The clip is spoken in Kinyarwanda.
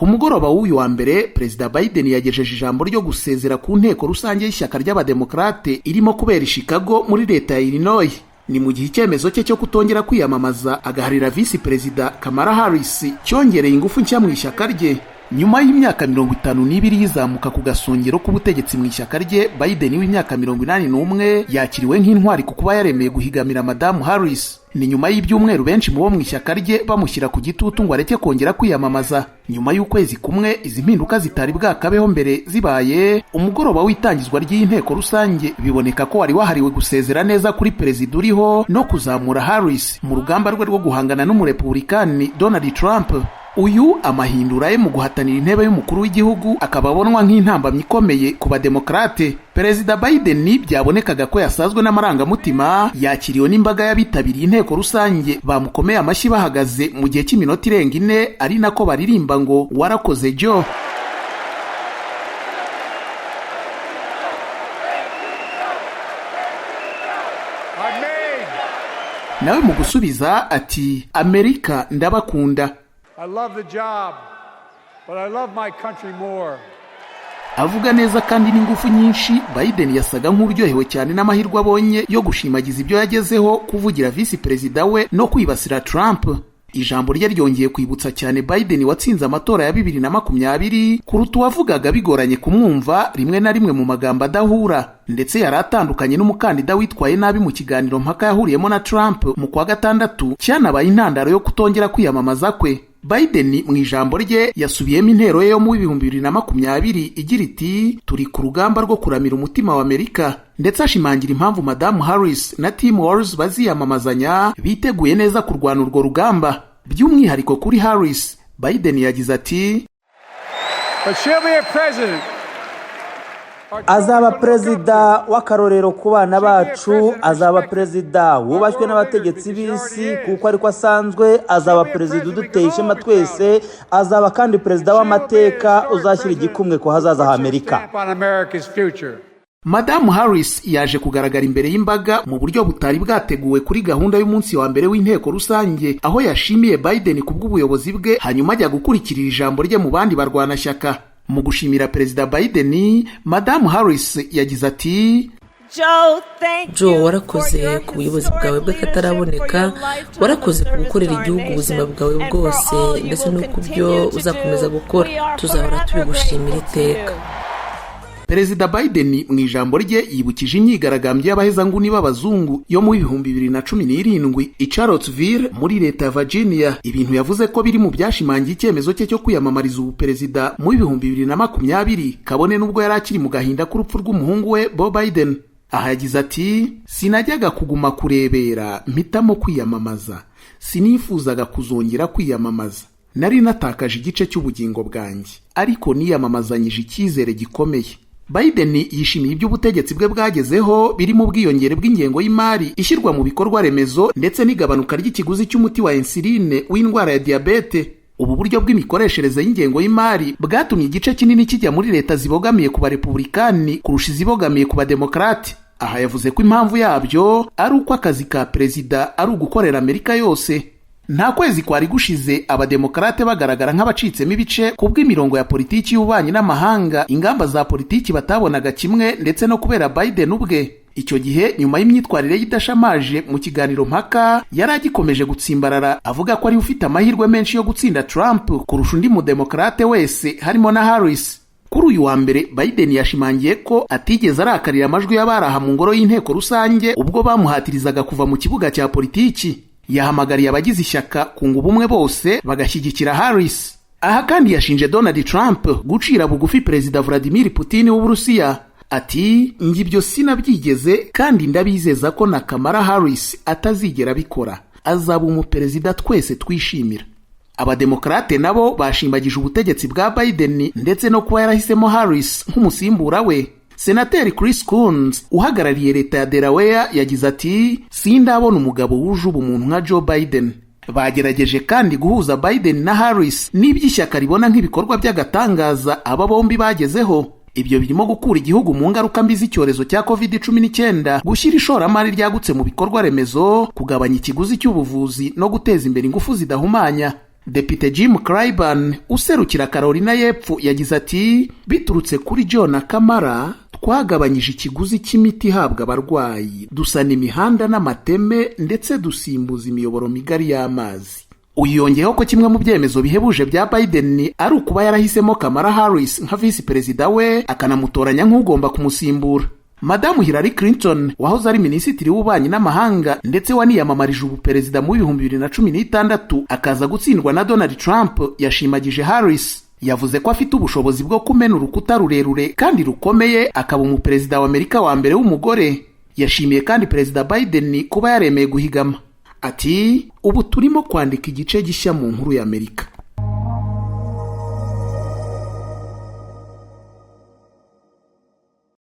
Ku mugoroba w'uyu wa mbere, Perezida Biden yagejeje ijambo ryo gusezera ku nteko rusange y'ishyaka ry'abademokrate irimo kubera i Chicago muri leta ya Illinois. Ni mu gihe icyemezo cye cyo kutongera kwiyamamaza agaharira visi perezida Kamala Harris cyongereye ingufu nshya mu ishyaka rye. Nyuma y'imyaka 52 yizamuka ku gasongero k'ubutegetsi mu ishyaka rye, Biden w'imyaka 81 yakiriwe nk'intwari ku kuba yaremeye guhigamira Madamu Harris. Ni nyuma y'ibyumweru benshi mu bo mu ishyaka rye bamushyira ku gitutu ngo areke kongera kwiyamamaza. Nyuma y'ukwezi kumwe izi mpinduka zitari bwakabeho mbere zibaye, umugoroba w'itangizwa ry'inteko rusange biboneka ko wari wahariwe gusezera neza kuri perezida uriho no kuzamura Harris mu rugamba rwe rwo guhangana n'umurepublikani Donald Trump. Uyu amahindura ye mu guhatanira intebe y'umukuru w'igihugu akaba abonwa nk'intambamyi ikomeye ku bademokrate. Perezida Biden byabonekaga ko yasazwe n'amarangamutima, yakiriwe n'imbaga y'abitabiriye inteko rusange bamukomeye amashyi bahagaze mu gihe cy'iminota irenga 4, ari nako baririmba ngo warakoze Joe. Nawe mu gusubiza ati Amerika ndabakunda. I love the job, but I love my country more. Avuga neza kandi n'ingufu nyinshi, Biden yasaga nk'uryohewe cyane n'amahirwe abonye yo gushimagiza ibyo yagezeho, kuvugira visi perezida we no kwibasira Trump. Ijambo rye ryongeye kwibutsa cyane Biden watsinze amatora ya 2020 kuruta uwavugaga bigoranye kumwumva rimwe na rimwe mu magambo adahura, ndetse yari atandukanye n'umukandida witwaye nabi mu kiganiro mpaka yahuriyemo na Trump mu kwa gatandatu cyanabaye intandaro yo kutongera kwiyamamaza kwe. Biden mu ijambo rye yasubiyemo intero ye yo mu 2020 igira iti turi ku rugamba rwo kuramira umutima wa Amerika, ndetse ashimangira impamvu Madamu Harris na Tim Walz baziyamamazanya biteguye neza kurwana urwo rugamba. By'umwihariko kuri Harris, Biden yagize ati But she'll be a president. Azaba perezida w'akarorero ku bana bacu, azaba perezida wubashywe n'abategetsi b'isi kuko ariko asanzwe, azaba perezida uduteye ishema twese, azaba kandi perezida w'amateka uzashyira igikumwe ku hazaza ha Amerika. Madamu Harris yaje kugaragara imbere y'imbaga mu buryo butari bwateguwe kuri gahunda y'umunsi wa mbere w'inteko rusange, aho yashimiye Biden kubw'ubuyobozi bwe, hanyuma ajya gukurikirira ijambo rye mu bandi barwanashyaka. Mu gushimira Perezida Biden, Madamu Harris yagize ati Joe, warakoze ku buyobozi bwawe bw'akataraboneka, warakoze ku gukorera igihugu ubuzima bwawe bwose, ndetse no ku byo uzakomeza gukora. Tuzahora tubigushimira iteka. Perezida Biden mu ijambo rye yibukije imyigaragambyo y'abahezanguni b'abazungu yo mu 2017 i Charlottesville muri leta ya Virginia, ibintu yavuze ko biri mu byashimangiye icyemezo cye cyo kwiyamamariza ubuperezida mu 2020, kabone n'ubwo yari akiri mu gahinda k'urupfu rw'umuhungu we Joe Biden. Aha yagize ati sinajyaga kuguma kurebera, mpitamo kwiyamamaza. Sinifuzaga kuzongera kwiyamamaza. Nari natakaje igice cy'ubugingo bwanjye, ariko niyamamazanyije icyizere gikomeye. Biden yishimiye ibyo ubutegetsi bwe bwagezeho biri mu bwiyongere bw'ingengo y'imari ishyirwa mu bikorwa remezo, ndetse n'igabanuka ry'ikiguzi cy'umuti wa insuline w'indwara ya diabete. Ubu buryo bw'imikoreshereze y'ingengo y'imari bwatumye igice kinini kijya muri leta zibogamiye ku barepublikani kurusha izibogamiye ku bademokrate. Aha yavuze ko impamvu yabyo ari uko akazi ka perezida ari ugukorera Amerika yose. Nta kwezi kwari gushize abademokrate bagaragara nk'abacitsemo ibice kubw'imirongo ya politiki y'ububanyi n'amahanga, ingamba za politiki batabonaga kimwe, ndetse no kubera Biden ubwe. Icyo gihe nyuma y'imyitwarire y'idashamaje mu kiganiro mpaka, yari agikomeje gutsimbarara avuga ko ari ufite amahirwe menshi yo gutsinda Trump kurusha undi mudemokrate wese harimo na Harris. Kuri uyu wa mbere, Biden yashimangiye ko atigeze arakarira amajwi y'abaraha mu ngoro y'inteko rusange ubwo bamuhatirizaga kuva mu kibuga cya politiki. Yahamagariye abagize ishyaka kunga ubumwe bose bagashyigikira Harris. Aha kandi yashinje Donald Trump gucira bugufi Perezida Vladimir Putin w'Uburusiya. Ati ngibyo sinabyigeze, kandi ndabizeza ko na Kamala Harris atazigera bikora. Azaba umuperezida twese twishimira. Abademokrate nabo bashimbagije ubutegetsi bwa Biden, ndetse no kuba yarahisemo Harris nk'umusimbura we. Senateri Chris Coons uhagarariye leta ya Delaware yagize ati sindabona umugabo wuje ubumuntu nka Joe Biden. Bagerageje kandi guhuza Biden na Harris n'iby'ishyaka ribona nk'ibikorwa by'agatangaza aba bombi bagezeho. Ibyo birimo gukura igihugu mu ngaruka mbi z'icyorezo cya COVID-19, gushyira ishoramari ryagutse mu bikorwa remezo, kugabanya ikiguzi cy'ubuvuzi no guteza imbere ingufu zidahumanya. Depite Jim Clyburn userukira Carolina y'Epfo yagize ati biturutse kuri John Kamara twagabanyije ikiguzi cy'imiti ihabwa abarwayi, dusana imihanda n'amateme ndetse dusimbuza imiyoboro migari y'amazi. Uyu yongeyeho ko kimwe mu byemezo bihebuje bya Biden ari ukuba yarahisemo Kamala Harris nka visi perezida we akanamutoranya nk'ugomba kumusimbura. Madamu Hillary Clinton wahoze ari minisitiri w'ububanyi n'amahanga ndetse waniyamamarije ubuperezida mu 2016 akaza gutsindwa na Donald Trump yashimagije Harris. Yavuze ko afite ubushobozi bwo kumena urukuta rurerure kandi rukomeye akaba umuperezida wa Amerika wa mbere w'umugore. Yashimiye kandi perezida Biden kuba yaremeye guhigama. Ati ubu turimo kwandika igice gishya mu nkuru ya Amerika.